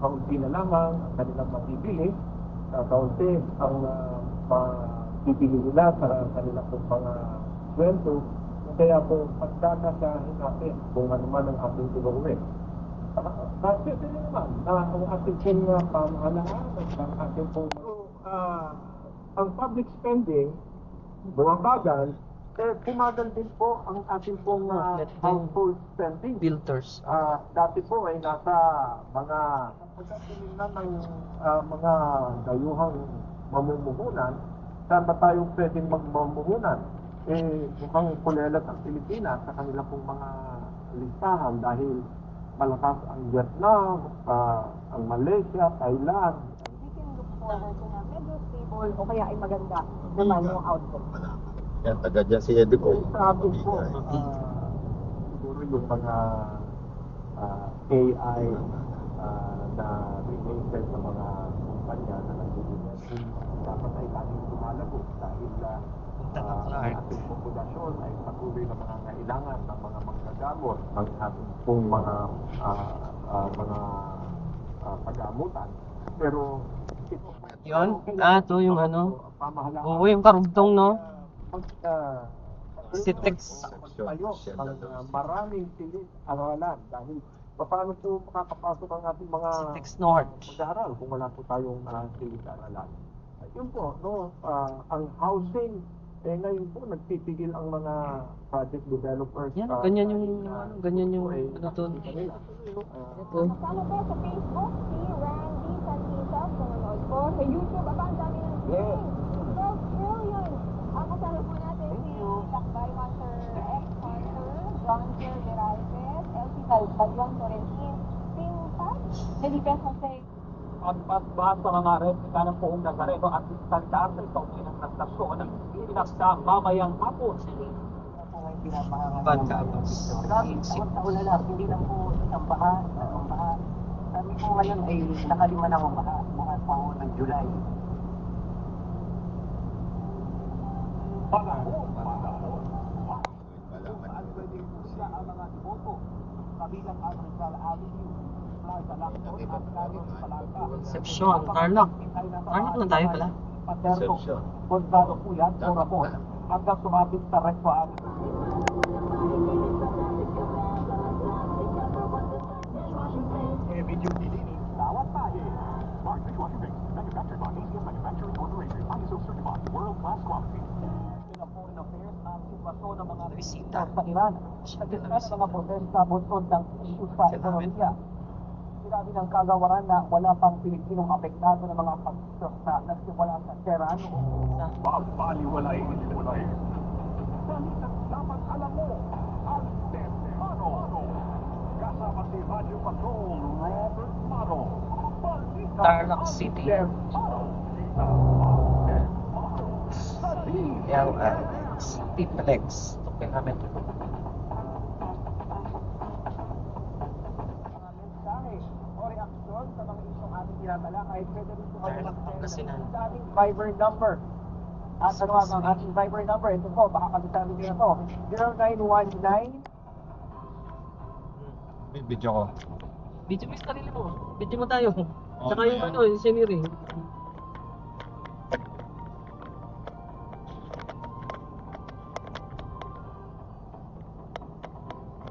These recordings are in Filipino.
Kaunti na lamang ang kanilang mabibili, kaunti ang mabibili nila sa kanilang mga kwento. Kaya po, pagkakasahin natin kung ano man ang ating tinugin. Kasi din naman na ang ating pamahalaan at ang ating pong ang public spending, bumabagal, pumagal din po ang ating pong household spending. Filters. Dati po ay nasa mga pagkakilingan ng mga dayuhang mamumuhunan, saan ba tayong pwedeng magmamumuhunan? Mukhang kulelat ang Pilipinas sa kanila pong mga listahan dahil malakas ang Vietnam, ang Malaysia, Thailand. We can look forward to na medyo stable o kaya ay maganda naman yung output. Yan, taga dyan si Edu ko. Sa akin po, siguro yung mga AI na related sa mga kumpanya na nagbibigay, dapat ay laging lumalago dahil ang ating populasyon ay patuloy na nangangailangan ng mga manggagamot, ng ating pong mga pagamutan. Pero ito, Yun? Ito yung ano? pamahalaan. Oo, yung karugtong, no? Si Tex. Ang maraming silid-aralan dahil paano po makakapasok ang ating mga Si Tex North. mag-aaral kung wala po tayong silid-aralan. Yun po, no, ang housing, ngayon po nagpipigil ang mga project developers. Yan, ganyan yung ano to. Ito. Kasama po sa Facebook, si Randy Santitas, nanonood po. Sa YouTube, ang dami ng views. 12 trillion. Ang kasama po natin si Lakbay Hunter, X Hunter, John Pierre Deraites, LC Talbayon Torrentin, Ting Touch, Felipe Jose. Pagpasbahas sa mga replika ng Poong Nazareno at istandaar sa isang ng nastasyon ng pinaksa mamayang hapon. Pagkabas. Ang taulala, hindi lang po isang baha, dalawang baha. Sabi ko ngayon ay nakalima na ang baha mula po ng July. Panahon. Saan pwedeng siya ang mga devoto? Kabilang ang Rizal Avenue, Plaza Lacton at Carlos Palanca. Concepcion, Tarlac. Tarlac na tayo pala. Paterno, Gonzalo Puyat, Corabon, hanggang sumabit sa Recto Avenue. Heavy duty linis, bawat tayo. Smart dishwashing base, manufactured by ACS Manufacturing Corporation, ISO certified, world-class quality. Ang foreign affairs ang sitwasyon ng mga Bisita. sa Iran. At discuss ng mga protesta buntod ng issue sa ekonomiya. Sinabi ng kagawaran na wala pang Pilipinong apektado ng mga pagsusok na nagsimula sa Tehran. Babaliwalay. Balikat dapat alam mo, ang Stefano. Kasama si Radio Patrol Robert Maro. Tarlac City. Citiplex. Okay namin. Sa mga isyong ating ginadala kahit pwede rin po kami Pangasinan. sa ating Viber number. At ano ang ating Viber number? Ito po, baka kabisabi niyo na to. 0919 May video ko. Video mo yung sarili mo. Video mo tayo. Tsaka yung ano, yung scenery.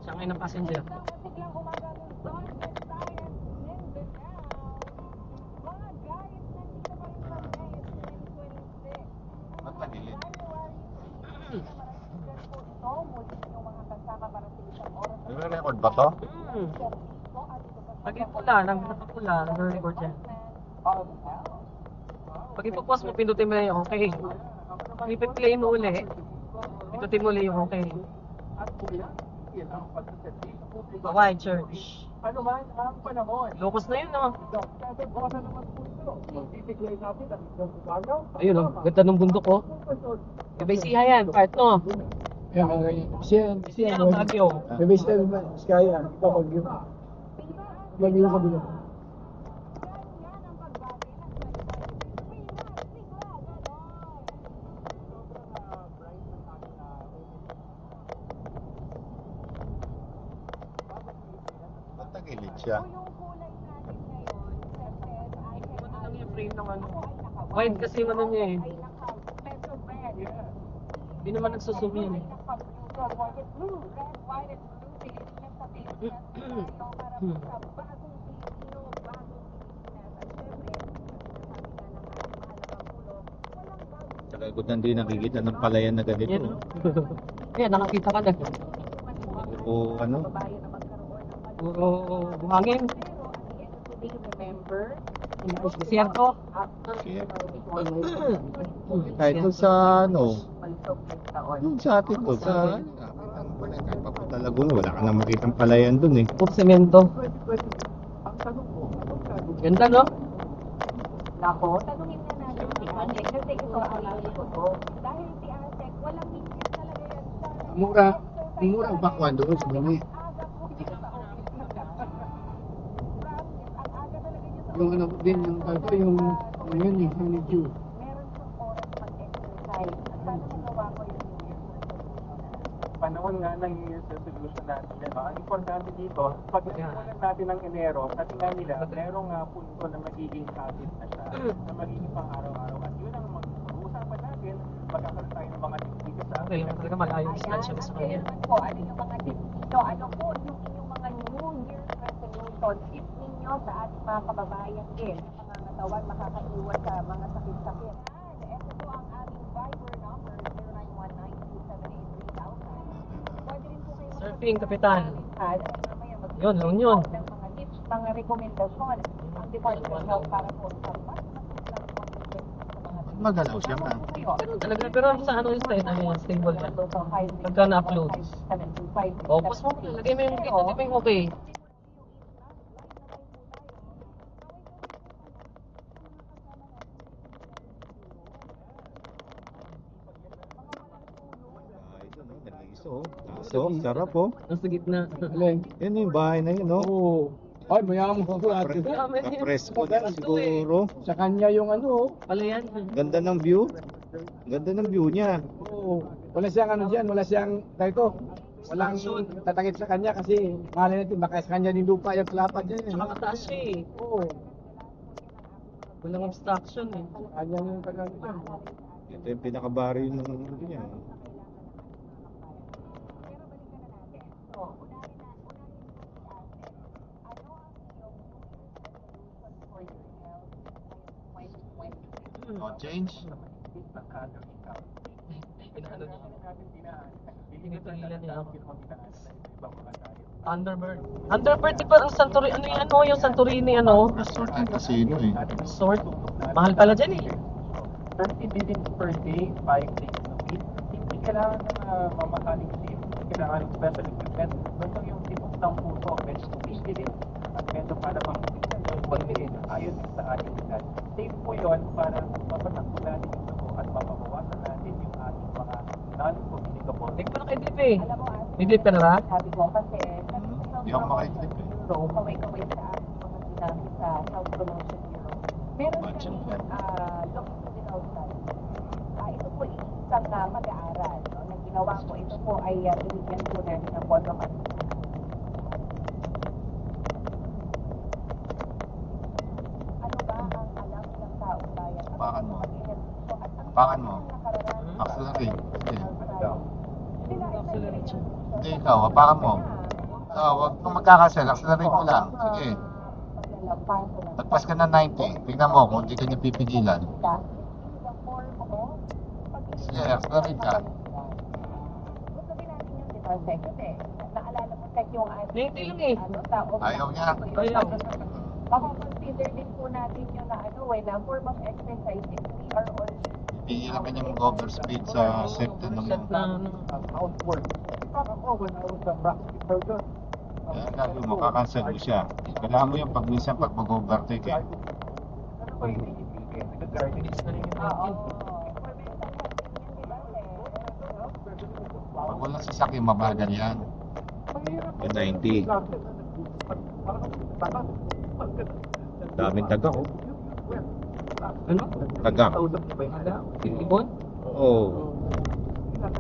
Siya ngayon ng passenger. Biglang umaga ng Don Visayas, Mindanao. Mga guys, nandito pa rin kami ngayon 2026. Ba't nagilid? May record ba to? Pag ipula, nagpapula, nag-record yan. Pag ipopost mo, pindutin mo na yung okay. Pag ipi-play mo uli, pindutin mo ulit yung okay. Hawaii Church. ano man ang panahon. Locos na yun, no? Kasi baka naman po ito. Titigay natin ang isang umaga. Ayun, oh, ganda ng bundok, oh. May siya yan, part no. Siya, Yan ang Baguio. may base na Skya, Baguio. Baguio sa bilo. Ba't tagilid siya? Ano lang yung frame ng ano. Wide kasi yung ano niya eh. Hindi naman nagsusumi yan eh. Sa likod hindi nakikita ng palayan na ganito. Yan. Yan, nakakita ka na. O ano? Puro buhangin. Desierto. Kaya, kahit doon sa ano, doon sa atin doon, sa kahit papunta Laguna, wala ka na makitang palayan doon eh. Puro semento. Ganda no? Nako, tanungin na natin si Asek kasi ito ang ko. Dahil si Asek, walang mintis talaga yan sa Mura ang bakwan doon sa Bumi. Yung ano din, yung tato, yung yun, yung honeydew. meron siyang oras mag-exercise. At sana magawa ko yung New Year's resolution. Panahon nga ng New Year's resolution natin. Diba? Ang importante dito, pag nasimulan natin ng Enero, sabi nga nila, merong punto na magiging habit na siya, na magiging pang araw-araw. At yun ang mag-uusapan natin, magkakaroon tayo ng mga tips sa Okay, yung talaga malayong distansya sa kanya. Po, ano yung mga tips ninyo? Ano po yung inyong mga New Year's resolution? Tips ninyo sa ating mga kababayan din. Sa mga katawan, makakaiwan sa mga sakit-sakit. Ito po ang aming Viber number, 0919-278-3000. Pwede rin po kayo Surfing, kapitan. mamaya Yun, lang yun. ng mga tips, mga rekomendasyon ang Department of Health para po sa mas Magalaw siya man. Talaga, pero sa ano yung style, ano yung stable yan. Pagka na-upload. O, post mo, lagay mo yung dito, di ba yung okay? Ay, ito no, naliso. Kaso, sarap oh. Nasa gitna. Alin? Yan yung bahay na yun no. Oo. Ay, mayaman ko ate. Kapresko na siguro. Sa kanya yung ano, Pala yan. Ganda ng view. Ganda ng view niya. oo. Wala siyang ano dyan, wala siyang, dahito, walang tatakip sa kanya kasi malay natin, baka sa kanya din lupa yung lapad niya. Tsaka mataas siya eh. Oo. Walang obstruction eh. Kanya yung tagal niya. Ito yung pinakabaryo ng ano niya. No change? Pinaano niya. Pinipililan niya ako. Thunderbird. Thunderbird, di ba ang Santorini, ano yung ano, yung Santorini, ano? Resort yung casino eh. Resort. Mahal pala dyan eh. 30 visits per day, 5 days a week. Hindi kailangan ng mamahaling team, hindi kailangan ng special equipment. Basta yung tipos ng puso, medyo tumigil din. At medyo para pang pagpiliin, ayon din sa ating edad. Safe po yun para mapatakbo natin yung dugo at mapabawasan natin yung ating mga non-communicable. Hindi ko na kay Dip eh. Alam mo, May Dip ka na ba? sabi ko kasi, Hindi ako makaklip eh. kaway-kaway sa ating mga sinabi sa Health Promotion Bureau. Meron Budget kami yan. longitudinal study. Ito po isang mag-aaral. No, na ginawa ko, ito po ay binigyan po namin ng pondo kami. Ano ba ang alam ng taong bayan? Hapakan mo. Mag-ehersisyo at ang Hapakan mo. nakararami sa Accelerate. Sige. Accelerate. Hindi ikaw, hapakan mo. Huwag kang magkakasel. Accelerate mo lang. Sige. Lagpas ka na 90. Tingnan mo kung hindi ka niya pipigilan. Sige, accelerate ka. Gusto din natin yun, di ba, Sek? Kasi naalala mo, Sek, yung Hindi lang eh. Ayaw niya. Ayaw. Makakonsider din po natin yun na na form of exercise if we are all Pigilan ka niya mag-overspeed sa set ano mo. Set na ano. Outward. Ako, when I was a practice surgeon, Kaya gagawin mo, kakancel mo siya. Kailangan mo yung pag minsan pag mag-overtake eh. ano ba yung nagiging nag-gardening? Bilis na rin yung Oo. akin. For mental health din yan, di ba, Sek? walang sasakyan, mabagal yan. Mahirap. 90. Daming tagak, oh. Ano? Tagak. Kausap niyo ba yung Ada? Ibon? Oo. So,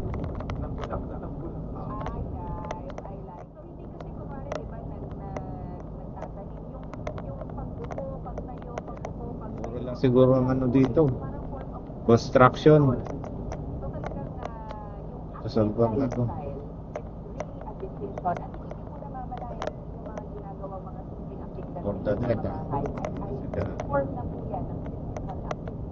hindi kasi kumari, di ba, nagtatanim yung pag-upo, pagtayo, pag-upo, pagtayo. Puro lang siguro ang ano dito. Parang form of Construction. So, talagang yung Kasalbang na to. lifestyle, it's really a decision. At hindi po namamalayan yung mga ginagawa mga simpleng actividad. For the net, Ay, form na po yan ng physical activity.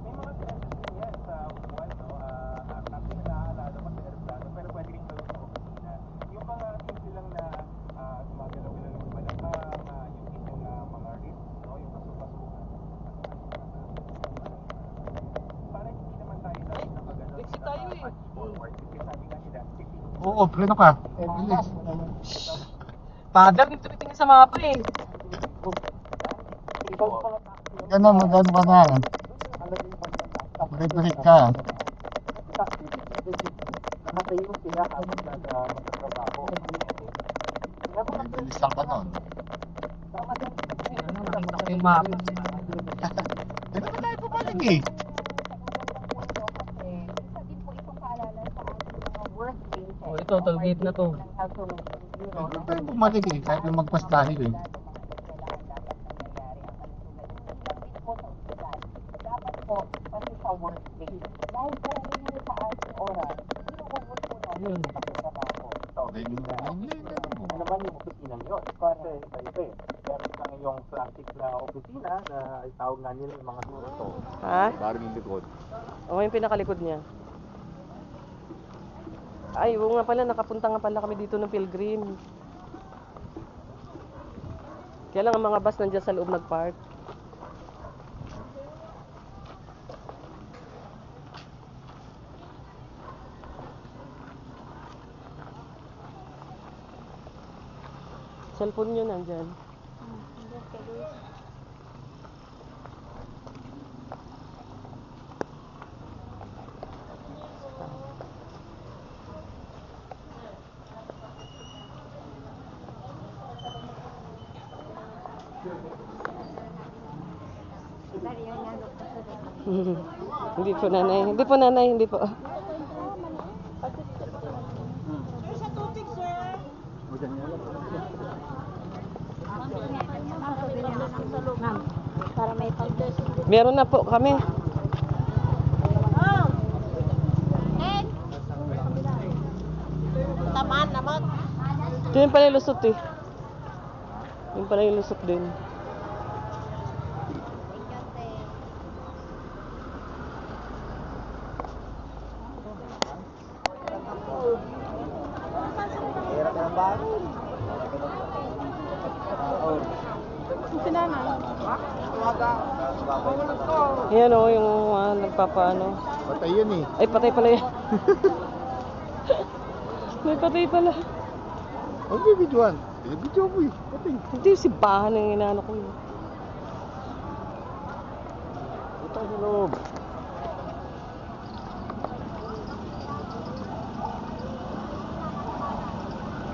May mga classes din yan sa upuan, no? Actually, naaalala ko sa aeroplano, pero pwede rin gawin sa opisina. Yung mga simple lang na gumagalaw-galaw ng balakang, yung inyong mga wrist, no? Yung pasok-pasukan. Para hindi naman tayo lagi nakagalaw. Exit tayo eh. Forward. Kasi sabi nga nila, sitting Oo, preno ka. Bilis. Father, dito tumitingin sa mapa eh. Ganun, magano ka na. Break ka. nakatayo sila habang nagtatrabaho. Bilis lang ka nun. Ano, nakita ko yung mapa. Hindi naman tayo pabalik eh. Isa din po itong paalala sa ating mga workplaces. Oh, ito, toll gate na to. Ng Health Promotion Bureau. Hindi tayo bumalik eh. Kahit yung magpastahin eh. Dapat po, pati sa workplace. Dahil po ngayon sa ating oras, inuubos po natin sa pagtatrabaho. Ano naman yung opisina nyo? Kasi iba-iba eh. Meron kang yung classic na opisina na itawag nga nila yung mga turto. Ha? Parang yung likod. O, yung pinakalikod niya. Ay, oo nga pala, nakapunta nga pala kami dito ng Pilgrim. Kaya lang ang mga bus nandiyan sa loob nag-park. Cellphone nyo nandyan. Hindi po nanay. Hindi po nanay. Hindi po. Para may foundation. Meron na po kami. Tamaan naman. Ito yung pala yung lusot eh. Yung pala yung lusot din. Ayan o, yung nagpapaano. Patay yun eh. Ay, patay pala yan. May patay pala. Huwag may videoan. Video mo eh. Patay. Hindi, si Bahan yung inaano ko yun. Ito sa loob.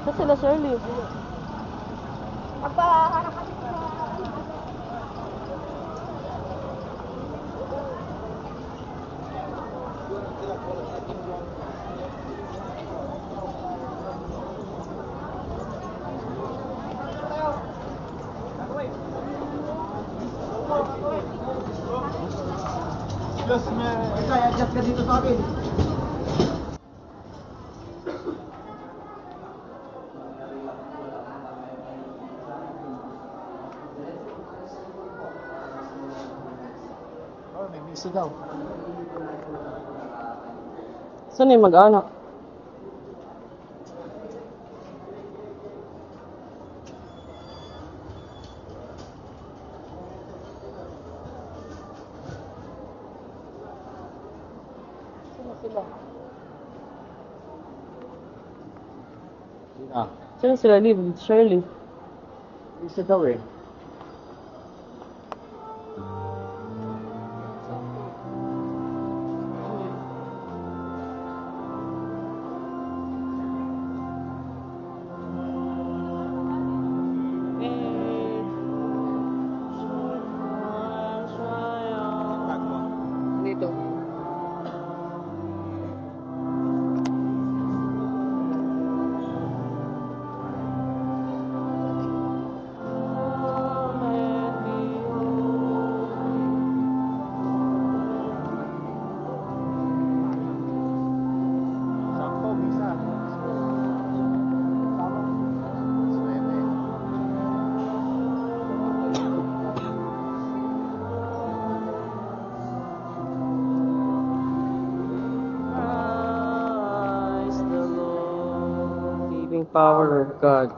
Saan sila, Shirley? Magpaharap kasi sa... Adjust ka dito sa akin. Oh, may misi daw. Saan yung mag-anak? Sino sila? Sina? Sino sila, Liv? Shirley. Misi daw eh. power of God.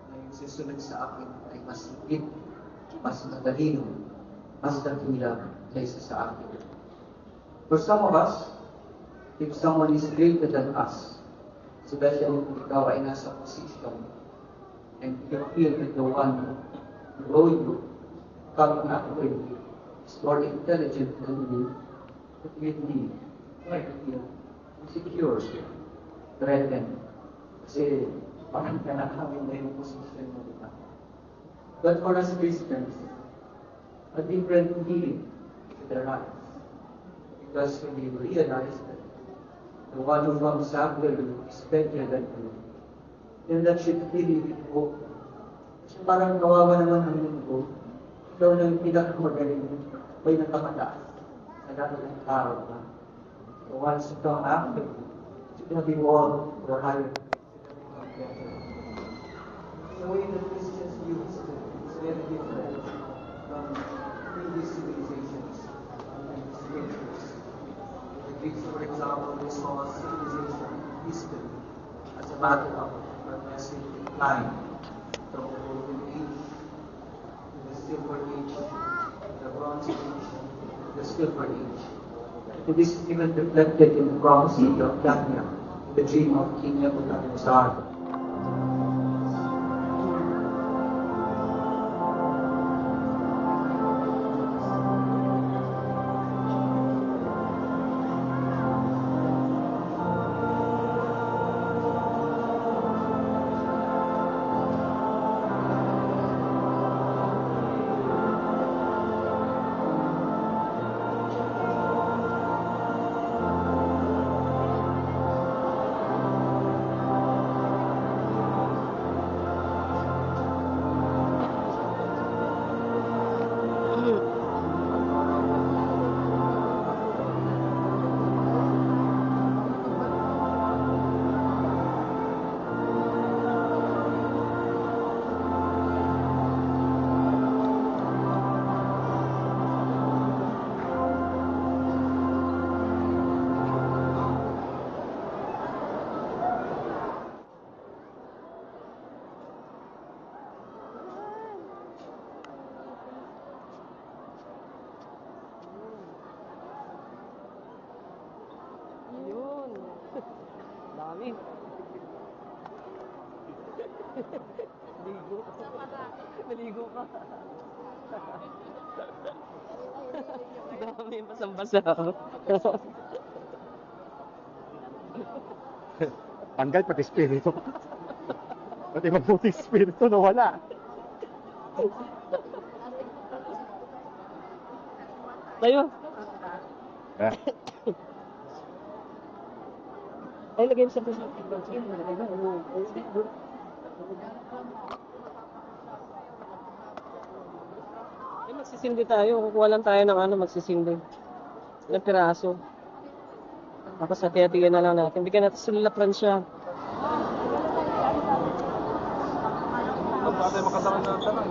Na yung susunod sa akin ay mas higit, mas matalino, mas dakila kaysa sa akin. For some of us, if someone is greater than us, especially kung ikaw ay nasa position, and you feel that the one below you, coming after you, is more intelligent than you, it will be quite feel insecure, threatened. Kasi parang kanakawin na yung position mo, di ba? But for us Christians, a different feeling should arise. Because when you realize that the one who comes after you is better than you, then that should fill you with hope. Kasi parang kawawa naman ang mundo. Ikaw na yung pinakamagaling may nakamataas sa lahat ng tao. Na the ones who come after you should have evolved to a higher place. The way that Christians view history is very different from previous civilizations and previous cultures. The Greeks, for example, they saw civilization history as a matter of progressive decline from the Golden Age to the Silver Age, the Bronze Age, the Silver Age. And this is even reflected in the prophecy of Daniel, the dream of King Nebuchadnezzar. Yun. Dami. Ligo. Naligo ka. Dami, basang-basa. Tanggal pati spirito. Pati mabuting spirito nawala. Tayo. Eh, Ay, lagay mo sa puso. Ay, magsisindi tayo. Kukuha lang tayo ng magsisindi. Ng piraso. Tapos hati-hatihan na lang natin. Bigyan natin sila Francia. Bakit makasama na tanong?